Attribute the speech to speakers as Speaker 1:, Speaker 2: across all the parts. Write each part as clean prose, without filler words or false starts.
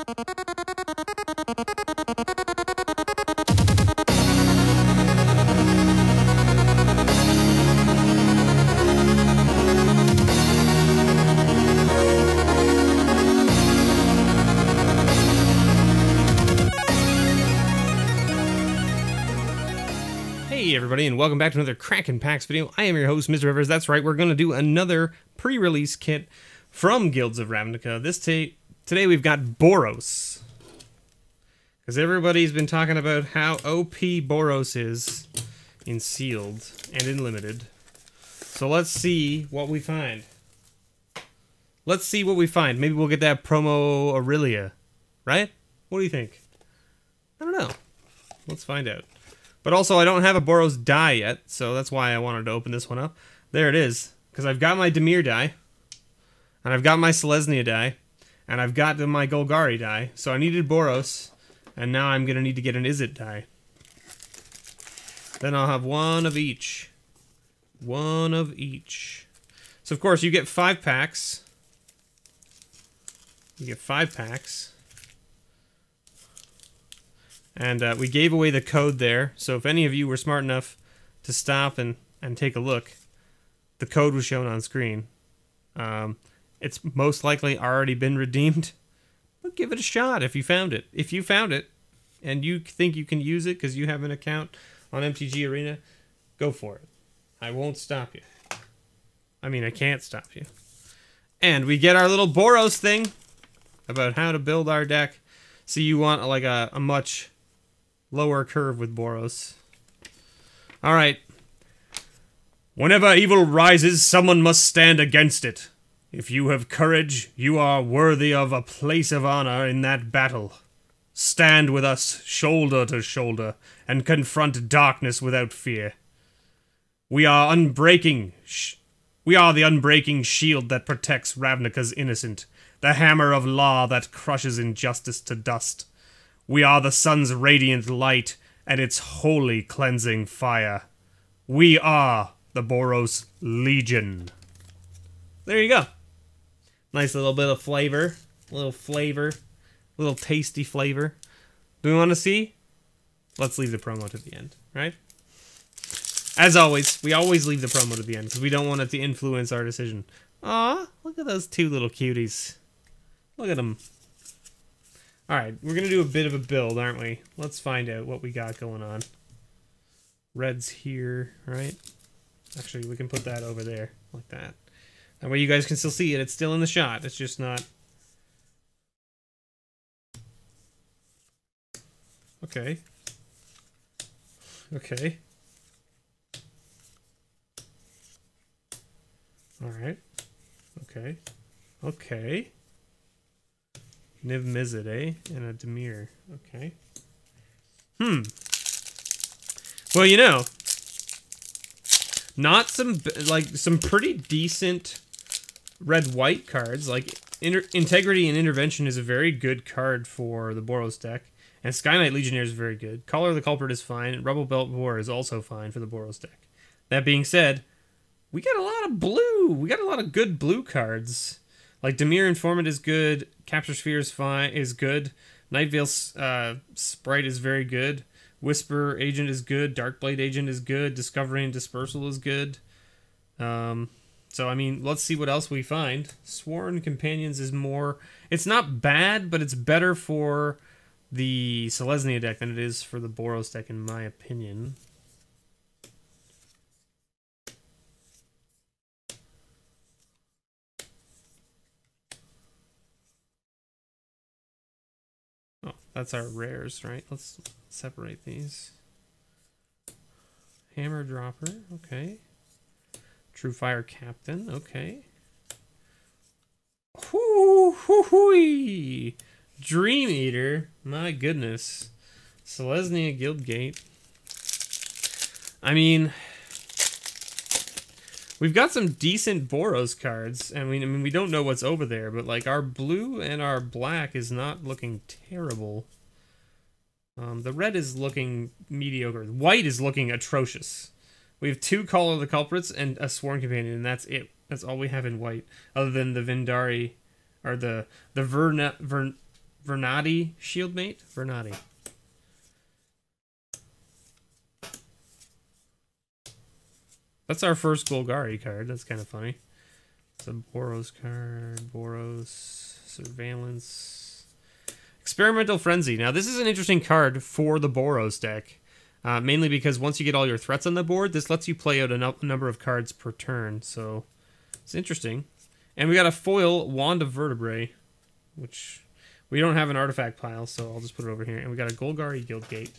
Speaker 1: Hey everybody, and welcome back to another Kraken Packs video. I am your host, MrBevers. That's right, we're going to do another pre-release kit from Guilds of Ravnica. Today we've got Boros. Because everybody's been talking about how OP Boros is in Sealed and in Limited. So let's see what we find. Maybe we'll get that promo Aurelia, right? What do you think? I don't know. Let's find out. But also, I don't have a Boros die yet, so that's why I wanted to open this one up. There it is. Because I've got my Dimir die, and I've got my Selesnya die, and I've got my Golgari die. So I needed Boros, and now I'm going to need to get an Izzet die. Then I'll have one of each. One of each. So, of course, you get 5 packs. You get 5 packs. And we gave away the code there, so if any of you were smart enough to stop and take a look, the code was shown on screen. It's most likely already been redeemed, but give it a shot if you found it. If you found it, and you think you can use it because you have an account on MTG Arena, go for it. I won't stop you. I mean, I can't stop you. And we get our little Boros thing about how to build our deck. So you want like a much lower curve with Boros. Alright. Whenever evil rises, someone must stand against it. If you have courage, you are worthy of a place of honor in that battle. Stand with us, shoulder to shoulder, and confront darkness without fear. We are unbreaking. We are the unbreaking shield that protects Ravnica's innocent, the hammer of law that crushes injustice to dust. We are the sun's radiant light and its holy cleansing fire. We are the Boros Legion. There you go. Nice little bit of flavor. Little tasty flavor. Do we want to see? Let's leave the promo to the end, right? As always, we always leave the promo to the end because we don't want it to influence our decision. Aw, look at those 2 little cuties. Look at them. Alright, we're going to do a bit of a build, aren't we? Let's find out what we got going on. Red's here, right? Actually, we can put that over there, like that. That way you guys can still see it. It's still in the shot. It's just not... Okay. Okay. Alright. Okay. Okay. Niv Mizzet, eh? And a Dimir. Okay. Well, you know, not some pretty decent red-white cards. Like, Integrity and Intervention is a very good card for the Boros deck. And Sky Knight Legionnaire is very good. Collar of the Culprit is fine. And Rebel Belt War is also fine for the Boros deck. That being said, we got a lot of blue. We got a lot of good blue cards. Like, Dimir Informant is good. Capture Sphere is good. Night Veil Sprite is very good. Whisper Agent is good. Darkblade Agent is good. Discovery and Dispersal is good. So, I mean, let's see what else we find. Sworn Companions is more... It's not bad, but it's better for the Selesnya deck than it is for the Boros deck, in my opinion. That's our rares, right? Let's separate these. Hammer Dropper, okay. True Fire Captain, okay. Hoo-hoo-hoo-hoo-hoo! Dream Eater, my goodness. Selesnya Guildgate. I mean, we've got some decent Boros cards. I mean, we don't know what's over there, but like our blue and our black is not looking terrible. The red is looking mediocre. White is looking atrocious. We have 2 Call of the Culprits and a Sworn Companion, and that's it. That's all we have in white, other than the Vindari, or the Vernati Shieldmate? Vernati. That's our first Golgari card. That's kind of funny. It's a Boros card. Boros. Surveillance. Experimental Frenzy. Now, this is an interesting card for the Boros deck. Mainly because once you get all your threats on the board, this lets you play out a number of cards per turn. So, it's interesting. And we got a foil Wand of Vertebrae, which we don't have an artifact pile, so I'll just put it over here. And we got a Golgari Guildgate.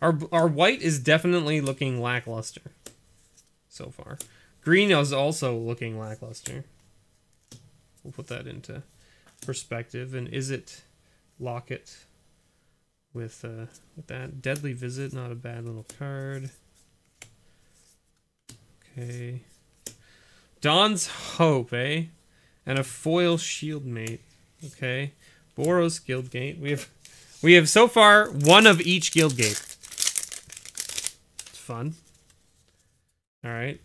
Speaker 1: Our white is definitely looking lackluster so far. Green is also looking lackluster. We'll put that into perspective. And is it Locket with that Deadly Visit? Not a bad little card. Okay. Dawn's Hope, eh? And a foil Shieldmate. Okay. Boros Guildgate. We have so far one of each Guildgate. Fun. Alright.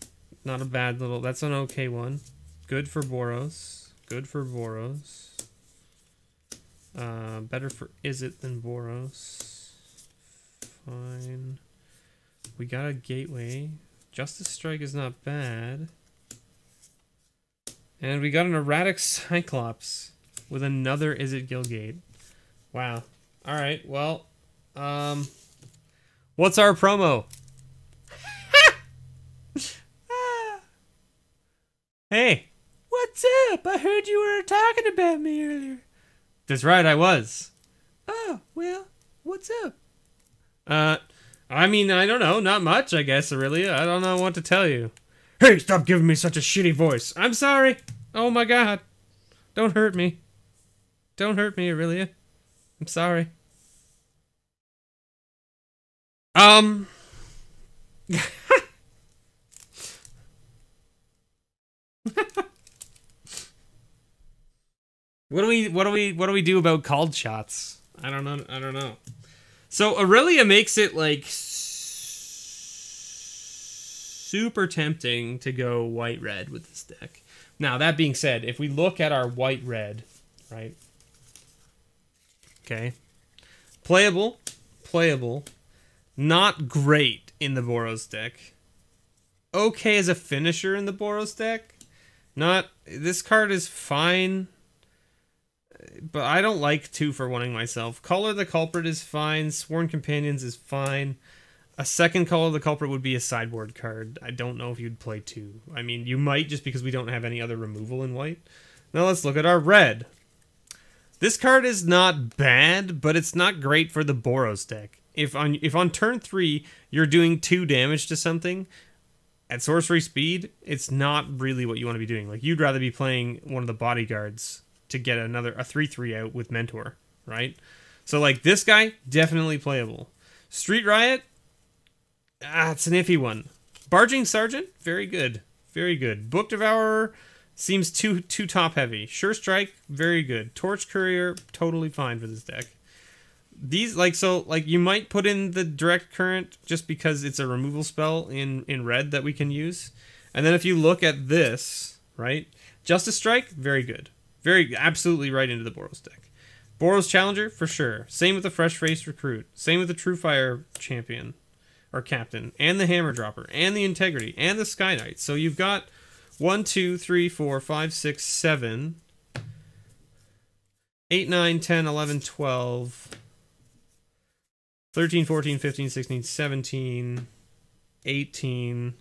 Speaker 1: Not a bad little... That's an okay one. Good for Boros. Good for Boros. Better for Is It than Boros. Fine. We got a Gateway. Justice Strike is not bad. And we got an Erratic Cyclops with another Is It Guildgate. Wow. Alright, well... what's our promo? Hey, what's up? I heard you were talking about me earlier. That's right, I was. Oh, well, what's up? I mean, I don't know, not much, I guess, Aurelia. I don't know what to tell you. Hey, stop giving me such a shitty voice. I'm sorry. Oh my god. Don't hurt me. Don't hurt me, Aurelia. I'm sorry. What do we do about called shots? I don't know. So Aurelia makes it like super tempting to go white-red with this deck. Now, that being said, if we look at our white-red, right? Okay. Playable. Not great in the Boros deck. Okay as a finisher in the Boros deck. This card is fine, but I don't like 2 for 1ing myself. Color the Culprit is fine. Sworn Companions is fine. A second Color the Culprit would be a sideboard card. I don't know if you'd play 2. I mean, you might just because we don't have any other removal in white. Now let's look at our red. This card is not bad, but it's not great for the Boros deck. If on turn 3 you're doing 2 damage to something at sorcery speed, it's not really what you want to be doing. Like, you'd rather be playing one of the bodyguards to get a 3/3 out with Mentor, right? So like this guy, definitely playable. Street Riot, it's an iffy one. Barging Sergeant, very good. Very good. Book Devourer seems too top heavy. Sure Strike, very good. Torch Courier, totally fine for this deck. These, you might put in the Direct Current just because it's a removal spell in red that we can use. And then if you look at this, right? Justice Strike, very good. Absolutely right into the Boros deck. Boros Challenger, for sure. Same with the Fresh Faced Recruit. Same with the True Fire Champion, or Captain, and the Hammer Dropper, and the Integrity, and the Sky Knight. So you've got 1, 2, 3, 4, 5, 6, 7, 8, 9, 10, 11, 12, 13, 14, 15, 16, 17, 18,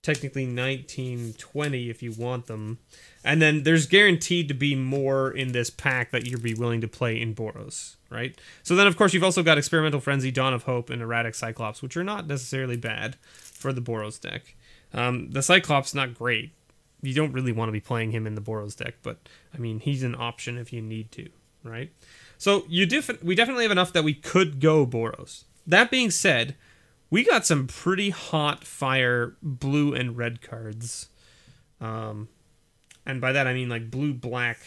Speaker 1: technically 19, 20 if you want them. And then there's guaranteed to be more in this pack that you'll be willing to play in Boros, right? So then, of course, you've also got Experimental Frenzy, Dawn of Hope, and Erratic Cyclops, which are not necessarily bad for the Boros deck. The Cyclops, not great. You don't really want to be playing him in the Boros deck, but, I mean, he's an option if you need to, right? So we definitely have enough that we could go Boros. That being said, we got some pretty hot fire blue and red cards. And by that I mean like blue, black,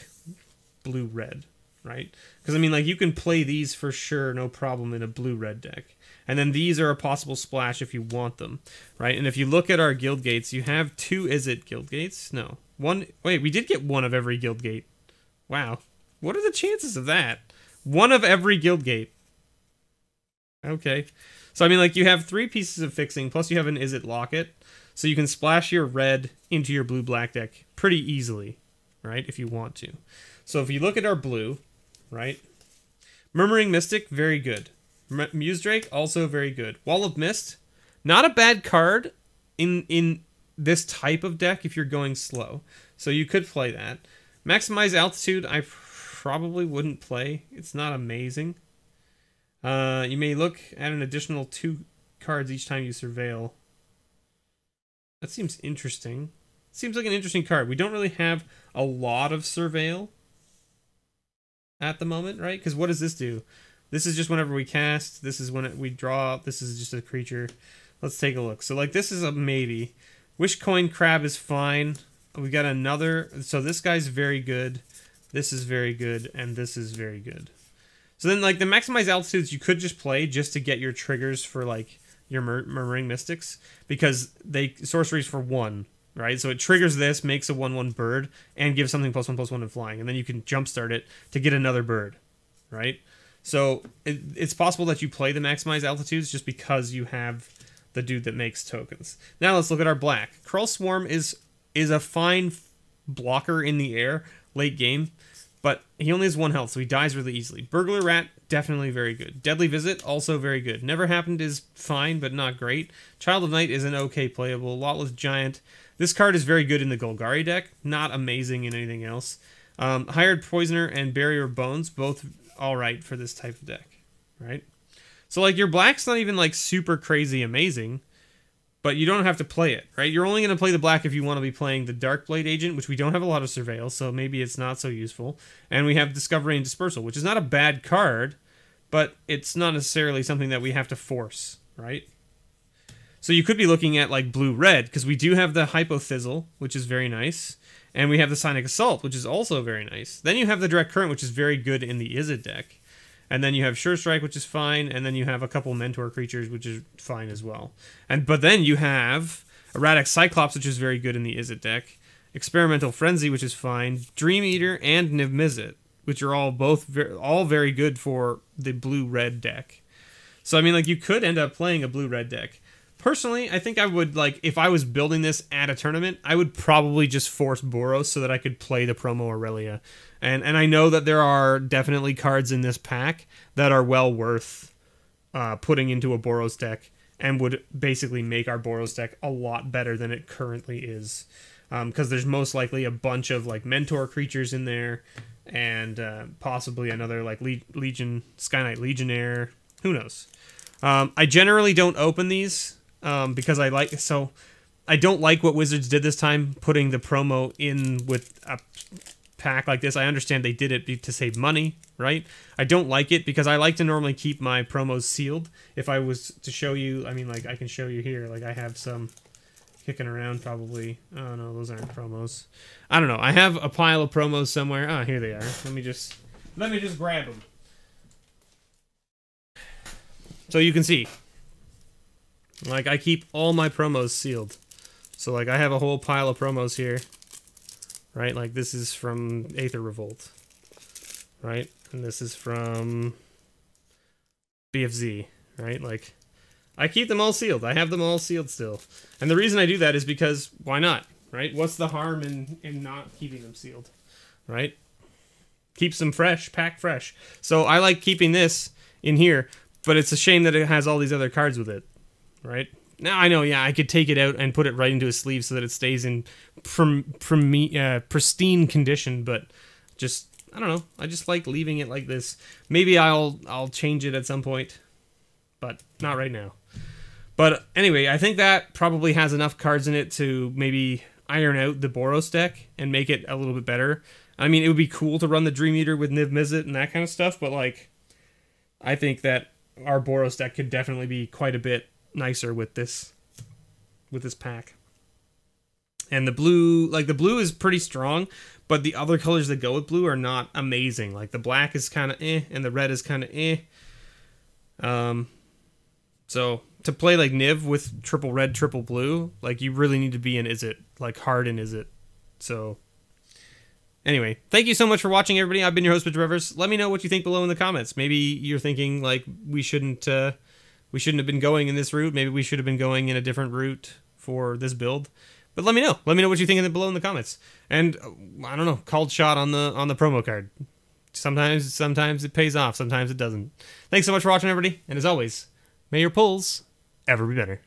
Speaker 1: blue, red. right? Because I mean, like, you can play these for sure, no problem, in a blue-red deck. And then these are a possible splash if you want them, right? And if you look at our guild gates, you have 2 Izzet guild gates. No, 1. Wait, we did get 1 of every guild gate. Wow, what are the chances of that? 1 of every guild gate. Okay, so I mean, like, you have 3 pieces of fixing, plus you have an Izzet locket, so you can splash your red into your blue-black deck pretty easily, right? If you want to. So if you look at our blue, right? Murmuring Mystic, very good. Muse Drake, also very good. Wall of Mist, not a bad card in this type of deck if you're going slow. So you could play that. Maximize Altitude, I probably wouldn't play. It's not amazing. You may look at an additional 2 cards each time you surveil. That seems interesting. Seems like an interesting card. We don't really have a lot of surveil at the moment, right? Because what does this do? This is just whenever we cast. This is when we draw. This is just a creature. Let's take a look. So, like, this is a maybe. Wish Coin Crab is fine. We got another. So this guy's very good. This is very good. And this is very good. So then, like, the Maximize Altitudes you could just play just to get your triggers for, like, your Murmuring Mystics. Because they sorceries for 1. Right, so it triggers this, makes a 1/1 bird, and gives something +1/+1 in flying, and then you can jumpstart it to get another bird, right? So it's possible that you play the Maximize Altitudes just because you have the dude that makes tokens. Now let's look at our black. Krull Swarm is a fine blocker in the air late game, but he only has 1 health, so he dies really easily. Burglar Rat, definitely very good. Deadly Visit, also very good. Never Happened is fine, but not great. Child of Night is an okay playable. Lawless Giant. This card is very good in the Golgari deck, not amazing in anything else. Hired Poisoner and Barrier Bones, both alright for this type of deck, right? So, like, your black's not even, like, super crazy amazing, but you don't have to play it, right? You're only going to play the black if you want to be playing the Darkblade Agent, which we don't have a lot of surveil, so maybe it's not so useful. And we have Discovery and Dispersal, which is not a bad card, but it's not necessarily something that we have to force, right? So you could be looking at, like, blue-red, because we do have the Hypothizzle, which is very nice, and we have the Sonic Assault, which is also very nice. Then you have the Direct Current, which is very good in the Izzet deck. And then you have Sure Strike, which is fine, and then you have a couple Mentor creatures, which is fine as well. But then you have Erratic Cyclops, which is very good in the Izzet deck, Experimental Frenzy, which is fine, Dream Eater, and Niv Mizzet, which are all very good for the blue-red deck. So, I mean, like, you could end up playing a blue-red deck. Personally, I think I would, like, if I was building this at a tournament, I would probably just force Boros so that I could play the promo Aurelia. And I know that there are definitely cards in this pack that are well worth putting into a Boros deck and would basically make our Boros deck a lot better than it currently is. Because there's most likely a bunch of, like, Mentor creatures in there and possibly another, like, Legion, Sky Knight Legionnaire. Who knows? I generally don't open these. Because I don't like what Wizards did this time, putting the promo in with a pack like this. I understand they did it to save money, right? I don't like it because I like to normally keep my promos sealed. If I was to show you, I mean, like, I can show you here, like, I have some kicking around probably. Oh no, those aren't promos. I don't know. I have a pile of promos somewhere. Ah, here they are. Let me just grab them. So you can see. Like, I keep all my promos sealed. So, like, I have a whole pile of promos here. Right? Like, this is from Aether Revolt. Right? And this is from BFZ. Right? Like, I keep them all sealed. I have them all sealed still. And the reason I do that is because, why not? Right? What's the harm in not keeping them sealed? Right? Keeps them fresh. Pack fresh. So, I like keeping this in here. But it's a shame that it has all these other cards with it. Right? Now I know, yeah, I could take it out and put it right into a sleeve so that it stays in pristine condition, but just, I don't know, I just like leaving it like this. Maybe I'll change it at some point, but not right now. But anyway, I think that probably has enough cards in it to maybe iron out the Boros deck and make it a little bit better. I mean, it would be cool to run the Dream Eater with Niv Mizzet and that kind of stuff, but, like, I think that our Boros deck could definitely be quite a bit nicer with this pack. And the blue, like the blue is pretty strong, but the other colors that go with blue are not amazing. Like the black is kind of and the red is kind of So to play like Niv with triple red, triple blue, like you really need to be in Izzet, like hard in Izzet. So anyway, thank you so much for watching, everybody. I've been your host, MrBevers. Let me know what you think below in the comments. Maybe you're thinking like we shouldn't have been going in this route. Maybe we should have been going in a different route for this build. But let me know. Let me know what you think below in the comments. And I don't know, called shot on the promo card. Sometimes it pays off. Sometimes it doesn't. Thanks so much for watching, everybody. And as always, may your pulls ever be better.